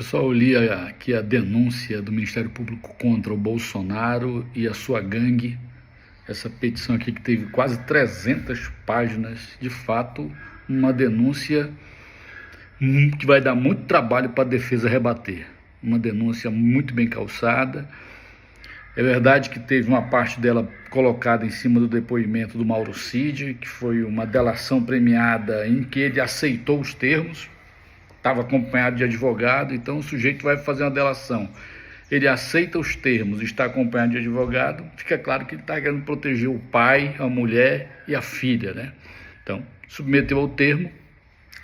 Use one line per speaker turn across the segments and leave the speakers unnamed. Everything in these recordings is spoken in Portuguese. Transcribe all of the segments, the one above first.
Pessoal, eu li aqui a denúncia do Ministério Público contra o Bolsonaro e a sua gangue. Essa petição aqui que teve quase 300 páginas, de fato, uma denúncia que vai dar muito trabalho para a defesa rebater. Uma denúncia muito bem calçada. É verdade que teve uma parte dela colocada em cima do depoimento do Mauro Cid, que foi uma delação premiada em que ele aceitou os termos, estava acompanhado de advogado. Então o sujeito vai fazer uma delação, ele aceita os termos, está acompanhado de advogado, fica claro que ele está querendo proteger o pai, a mulher e a filha, né? Então, submeteu ao termo,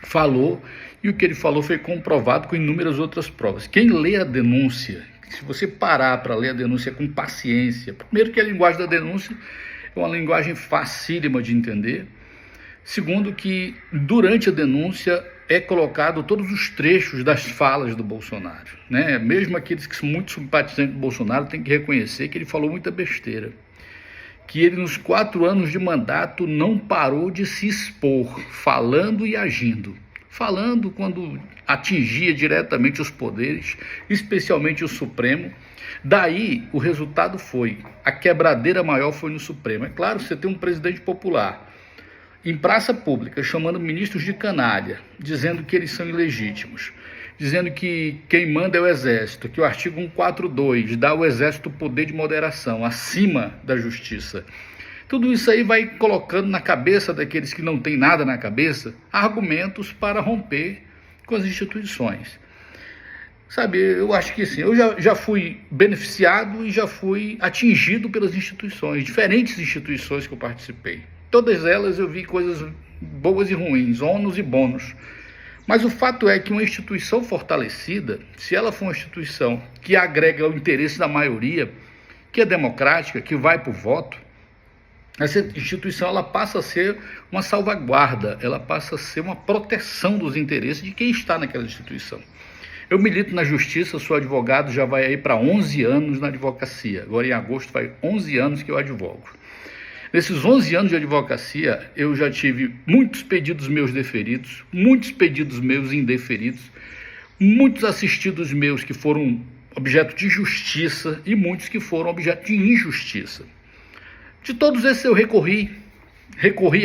falou, e o que ele falou foi comprovado com inúmeras outras provas. Quem lê a denúncia, se você parar para ler a denúncia com paciência, primeiro que a linguagem da denúncia é uma linguagem facílima de entender, segundo que durante a denúncia é colocado todos os trechos das falas do Bolsonaro, né? Mesmo aqueles que são muito simpatizantes do Bolsonaro têm que reconhecer que ele falou muita besteira, que ele nos 4 anos de mandato não parou de se expor, falando e agindo. Falando quando atingia diretamente os poderes, especialmente o Supremo. Daí o resultado foi, a quebradeira maior foi no Supremo. É claro, você tem um presidente popular em praça pública chamando ministros de canalha, dizendo que eles são ilegítimos, dizendo que quem manda é o Exército, que o artigo 142 dá ao Exército poder de moderação acima da justiça. Tudo isso aí vai colocando na cabeça daqueles que não têm nada na cabeça argumentos para romper com as instituições. Sabe, eu acho que assim, eu já fui beneficiado e já fui atingido pelas instituições, diferentes instituições que eu participei. Todas elas eu vi coisas boas e ruins, ônus e bônus. Mas o fato é que uma instituição fortalecida, se ela for uma instituição que agrega o interesse da maioria, que é democrática, que vai para o voto, essa instituição ela passa a ser uma salvaguarda, ela passa a ser uma proteção dos interesses de quem está naquela instituição. Eu milito na justiça, sou advogado, já vai aí para 11 anos na advocacia. Agora em agosto faz 11 anos que eu advogo. Nesses 11 anos de advocacia, eu já tive muitos pedidos meus deferidos, muitos pedidos meus indeferidos, muitos assistidos meus que foram objeto de justiça e muitos que foram objeto de injustiça. De todos esses eu recorri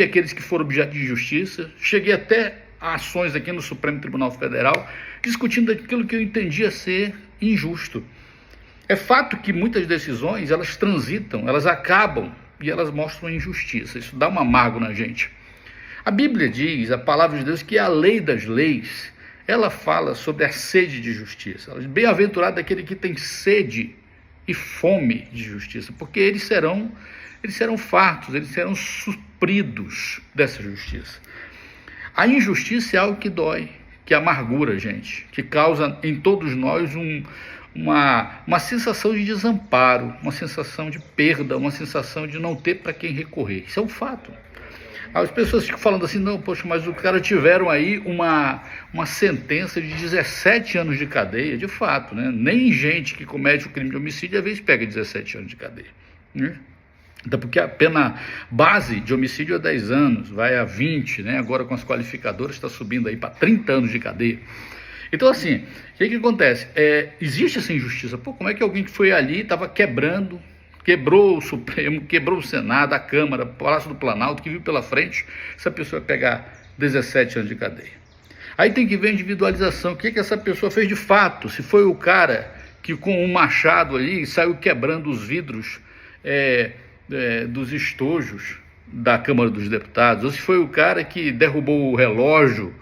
àqueles que foram objeto de injustiça, cheguei até a ações aqui no Supremo Tribunal Federal, discutindo aquilo que eu entendia ser injusto. É fato que muitas decisões, elas transitam, elas acabam e elas mostram injustiça. Isso dá um amargo na gente. A Bíblia diz, a palavra de Deus, que a lei das leis, ela fala sobre a sede de justiça. Bem-aventurado aquele que tem sede e fome de justiça, porque eles serão fartos, eles serão supridos dessa justiça. A injustiça é algo que dói, que amargura, gente, que causa em todos nós uma sensação de desamparo, uma sensação de perda, uma sensação de não ter para quem recorrer. Isso é um fato. As pessoas ficam falando assim, não, poxa, mas os caras tiveram aí uma sentença de 17 anos de cadeia, de fato, né? Nem gente que comete o crime de homicídio, às vezes, pega 17 anos de cadeia, né? Até porque a pena base de homicídio é 10 anos, vai a 20, né? Agora com as qualificadoras está subindo aí para 30 anos de cadeia. Então assim, o que acontece? Existe essa injustiça. Pô, como é que alguém que foi ali, estava quebrou o Supremo, quebrou o Senado, a Câmara, o Palácio do Planalto, que viu pela frente, essa pessoa vai pegar 17 anos de cadeia. Aí tem que ver a individualização, o que essa pessoa fez de fato, se foi o cara que com um machado ali saiu quebrando os vidros dos estojos da Câmara dos Deputados, ou se foi o cara que derrubou o relógio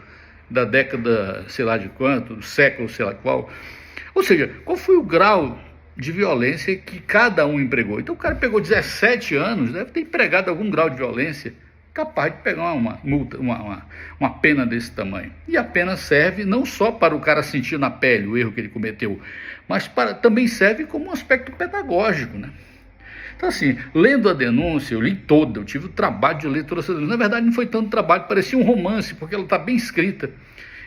da década, sei lá de quanto, do século, sei lá qual. Ou seja, qual foi o grau de violência que cada um empregou? Então o cara pegou 17 anos, deve ter empregado algum grau de violência, capaz de pegar uma multa, uma pena desse tamanho. E a pena serve não só para o cara sentir na pele o erro que ele cometeu, mas também serve como um aspecto pedagógico, né? Então assim, lendo a denúncia, eu li toda, eu tive o trabalho de ler toda essa denúncia. Na verdade não foi tanto trabalho, parecia um romance, porque ela está bem escrita.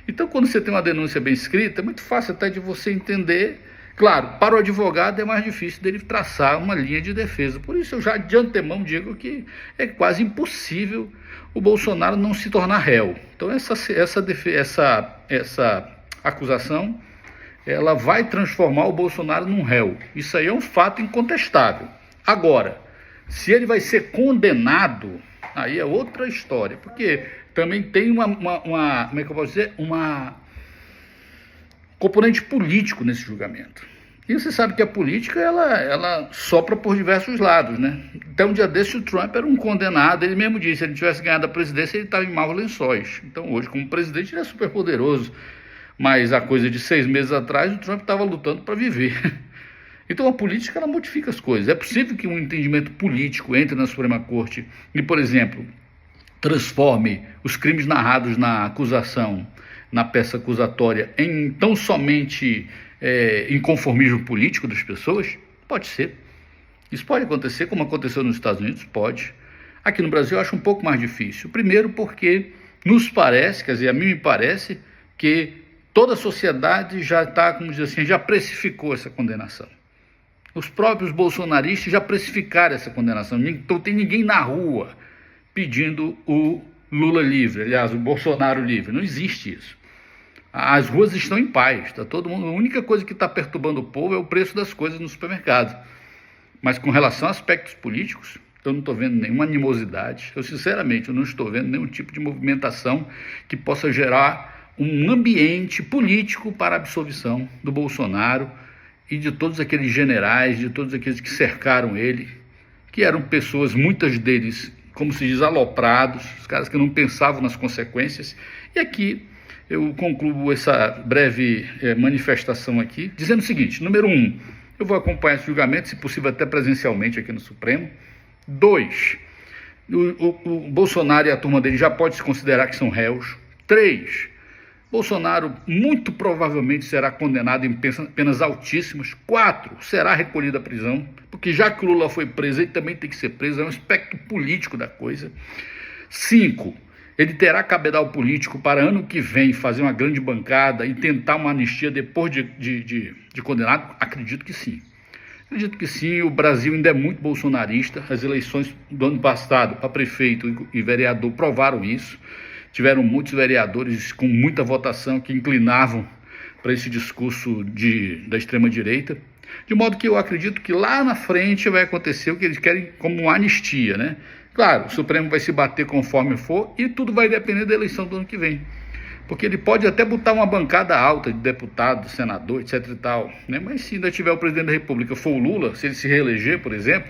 Então quando você tem uma denúncia bem escrita, é muito fácil até de você entender. Claro, para o advogado é mais difícil dele traçar uma linha de defesa. Por isso eu já de antemão digo que é quase impossível o Bolsonaro não se tornar réu. Então essa acusação ela vai transformar o Bolsonaro num réu. Isso aí é um fato incontestável. Agora, se ele vai ser condenado, aí é outra história, porque também tem uma como é que eu posso dizer, uma componente político nesse julgamento. E você sabe que a política, ela sopra por diversos lados, né? Até um dia desse, o Trump era um condenado, ele mesmo disse, se ele tivesse ganhado a presidência, ele estava em maus lençóis. Então, hoje, como presidente, ele é super poderoso, mas há coisa de 6 meses atrás, o Trump estava lutando para viver. Então, a política, ela modifica as coisas. É possível que um entendimento político entre na Suprema Corte e, por exemplo, transforme os crimes narrados na acusação, na peça acusatória, em tão somente inconformismo político das pessoas? Pode ser. Isso pode acontecer, como aconteceu nos Estados Unidos? Pode. Aqui no Brasil eu acho um pouco mais difícil. Primeiro porque nos parece, quer dizer, a mim me parece que toda a sociedade já está, como dizer assim, já precificou essa condenação. Os próprios bolsonaristas já precificaram essa condenação. Então tem ninguém na rua pedindo o Lula livre, aliás, o Bolsonaro livre. Não existe isso. As ruas estão em paz, tá todo mundo. A única coisa que está perturbando o povo é o preço das coisas no supermercado. Mas com relação a aspectos políticos, eu não estou vendo nenhuma animosidade. Sinceramente, eu não estou vendo nenhum tipo de movimentação que possa gerar um ambiente político para a absolvição do Bolsonaro e de todos aqueles generais, de todos aqueles que cercaram ele, que eram pessoas, muitas deles, como se diz, aloprados, os caras que não pensavam nas consequências. E aqui eu concluo essa breve manifestação aqui, dizendo o seguinte: número 1, eu vou acompanhar esse julgamento, se possível até presencialmente aqui no Supremo. 2, o Bolsonaro e a turma dele já pode se considerar que são réus. 3, Bolsonaro muito provavelmente será condenado em penas altíssimas. 4, será recolhido à prisão, porque já que o Lula foi preso, ele também tem que ser preso, é um aspecto político da coisa. 5, ele terá cabedal político para ano que vem fazer uma grande bancada e tentar uma anistia depois de condenado? Acredito que sim. Acredito que sim, o Brasil ainda é muito bolsonarista. As eleições do ano passado para prefeito e vereador provaram isso. Tiveram muitos vereadores com muita votação que inclinavam para esse discurso da extrema-direita. De modo que eu acredito que lá na frente vai acontecer o que eles querem como uma anistia, né? Claro, o Supremo vai se bater conforme for e tudo vai depender da eleição do ano que vem. Porque ele pode até botar uma bancada alta de deputado, senador, etc e tal, né? Mas se ainda tiver o presidente da República, for o Lula, se ele se reeleger, por exemplo,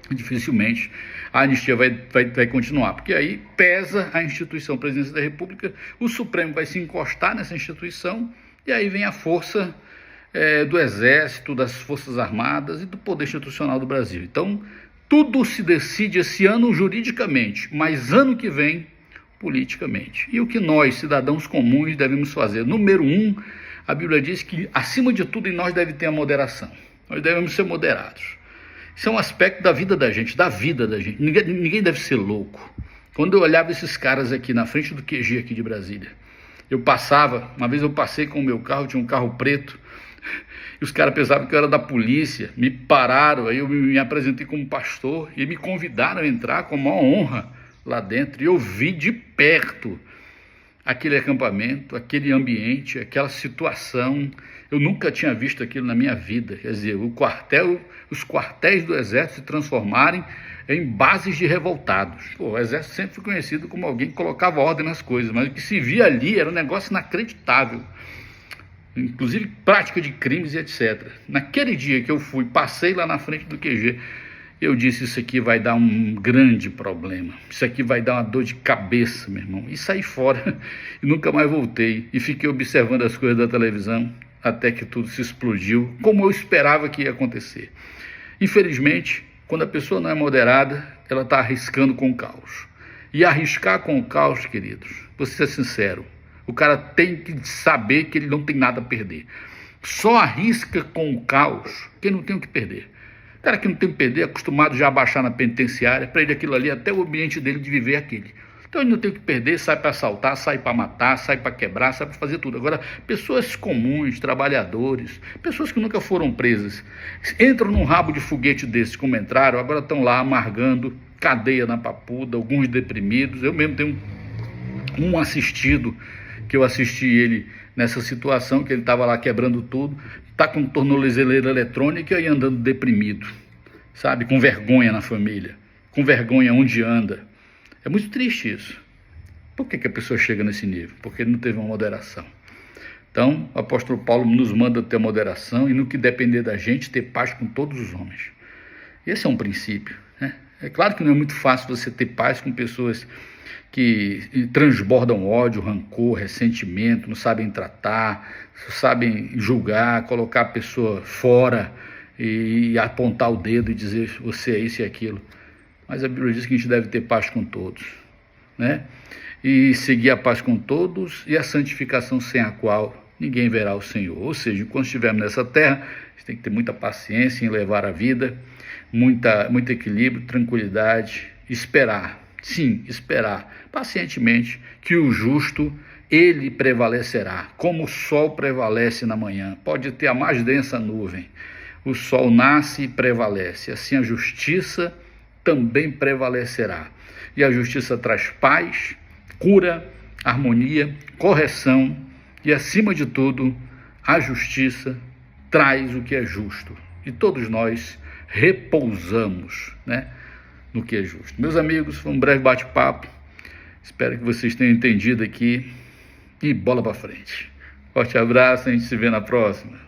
dificilmente a anistia vai continuar, porque aí pesa a instituição presidência da República, o Supremo vai se encostar nessa instituição e aí vem a força do Exército, das Forças Armadas e do poder institucional do Brasil. Então, tudo se decide esse ano juridicamente, mas ano que vem, politicamente. E o que nós, cidadãos comuns, devemos fazer? Número 1, a Bíblia diz que, acima de tudo, em nós deve ter a moderação. Nós devemos ser moderados. Isso é um aspecto da vida da gente, Ninguém deve ser louco. Quando eu olhava esses caras aqui na frente do QG aqui de Brasília, uma vez eu passei com o meu carro, tinha um carro preto, e os caras pensavam que eu era da polícia, me pararam, aí eu me apresentei como pastor, e me convidaram a entrar com a maior honra lá dentro, e eu vi de perto aquele acampamento, aquele ambiente, aquela situação. Eu nunca tinha visto aquilo na minha vida, quer dizer, os quartéis do Exército se transformarem em bases de revoltados. O Exército sempre foi conhecido como alguém que colocava ordem nas coisas, mas o que se via ali era um negócio inacreditável, inclusive prática de crimes e etc. Naquele dia que eu passei lá na frente do QG, eu disse, isso aqui vai dar um grande problema, isso aqui vai dar uma dor de cabeça, meu irmão. E saí fora e nunca mais voltei. E fiquei observando as coisas da televisão até que tudo se explodiu, como eu esperava que ia acontecer. Infelizmente, quando a pessoa não é moderada, ela está arriscando com o caos. E arriscar com o caos, queridos, vou ser sincero, o cara tem que saber que ele não tem nada a perder. Só arrisca com o caos quem não tem o que perder. O cara que não tem o que perder, acostumado já a baixar na penitenciária, para ele aquilo ali, até o ambiente dele de viver aquele. Então ele não tem o que perder, sai para assaltar, sai para matar, sai para quebrar, sai para fazer tudo. Agora, pessoas comuns, trabalhadores, pessoas que nunca foram presas, entram num rabo de foguete desse, como entraram, agora estão lá amargando cadeia na papuda, alguns deprimidos. Eu mesmo tenho um assistido que eu assisti ele nessa situação, que ele estava lá quebrando tudo, está com tornozeleira eletrônica e andando deprimido, sabe, com vergonha na família, com vergonha onde anda. É muito triste isso. Por que a pessoa chega nesse nível? Porque ele não teve uma moderação. Então, o apóstolo Paulo nos manda ter moderação e, no que depender da gente, ter paz com todos os homens. Esse é um princípio, né? É claro que não é muito fácil você ter paz com pessoas que transbordam ódio, rancor, ressentimento, não sabem tratar, sabem julgar, colocar a pessoa fora e apontar o dedo e dizer você é isso e aquilo. Mas a Bíblia diz que a gente deve ter paz com todos, né? E seguir a paz com todos e a santificação sem a qual ninguém verá o Senhor. Ou seja, quando estivermos nessa terra, a gente tem que ter muita paciência em levar a vida, muito equilíbrio, tranquilidade, esperar, sim, esperar pacientemente que o justo, ele prevalecerá, como o sol prevalece na manhã. Pode ter a mais densa nuvem, o sol nasce e prevalece, assim a justiça também prevalecerá. E a justiça traz paz, cura, harmonia, correção e, acima de tudo, a justiça traz o que é justo. E todos nós repousamos, né, no que é justo. Meus amigos, foi um breve bate-papo. Espero que vocês tenham entendido aqui e bola para frente. Forte abraço, a gente se vê na próxima.